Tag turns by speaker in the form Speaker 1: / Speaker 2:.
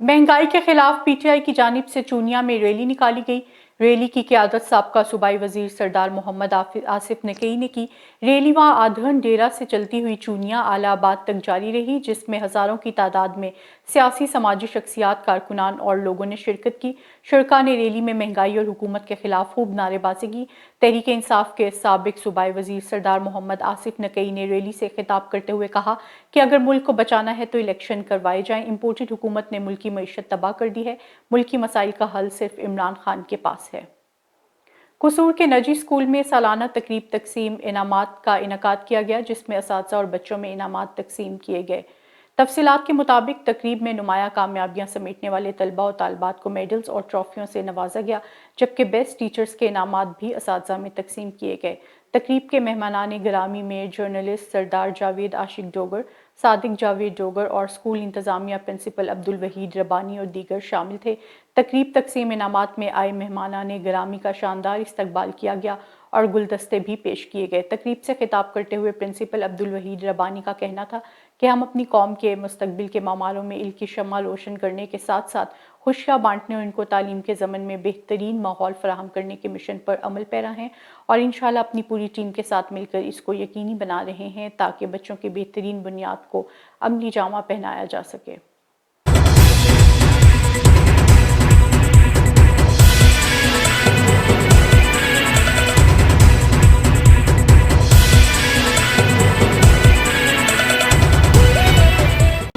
Speaker 1: महंगाई के खिलाफ पीटीआई की जानिब से चूनिया में रैली निकाली गई। रैली की क़यादत साबका सूबाई वज़ीर सरदार मोहम्मद आसिफ नकई ने की। रैली वहां आधरन डेरा से चलती हुई चूनिया आलाबाद तक जारी रही, जिसमें हज़ारों की तादाद में सियासी समाजी शख्सियात, कारकुनान और लोगों ने शिरकत की। शुरका ने रैली में महंगाई और हुकूमत के खिलाफ खूब नारेबाजी की। तहरीक इंसाफ के साबिक सूबाई वज़ीर सरदार मोहम्मद आसिफ नकई ने रैली से खिताब करते हुए कहा कि अगर मुल्क को बचाना है तो इलेक्शन करवाए जाएं। इम्पोर्टेड हुकूमत ने मुल्क की मईशत तबाह कर दी है। मुल्की मसाइल का हल सिर्फ इमरान खान के पास है। कुसूर के नजी स्कूल में सालाना तकरीब तकसीम इनामात का इनकाद किया गया, जिसमें असातिज़ा और बच्चों में इनामात तकसीम किए गए। तफसीलात के मुताबिक तकरीब में नुमाया कामयाबियां समेटने वाले तलबा और तालबात को मेडल्स और ट्रॉफियों से नवाजा गया, जबकि बेस्ट टीचर्स के इनामात भी असातिज़ा में तकसीम किए गए। तकरीब के मेहमानान गिरामी में जर्नलिस्ट सरदार जावेद आशिक डोगर, सादिक जावेद डोगर और स्कूल इंतज़ामिया प्रिंसिपल अब्दुल वहीद रबानी और दीगर शामिल थे। तकरीब तकसीम इनामात में आए मेहमानान गिरामी का शानदार इस्तकबाल किया गया और गुलदस्ते भी पेश किए गए। तकरीब से खिताब करते हुए प्रिंसिपल अब्दुल वहीद रबानी का कहना था कि हम अपनी कौम के मुस्तकबिल के मामालों में इल्म की शम्मा रोशन करने के साथ साथ खुशियाँ बांटने और इनको तालीम के ज़मन में बेहतरीन माहौल फराहम करने के मिशन पर अमल पैरा हैं और इंशाअल्लाह अपनी पूरी टीम के साथ मिलकर इसको यकीनी बना रहे हैं ताकि बच्चों की बेहतरीन बुनियाद को अमली जामा पहनाया जा सके।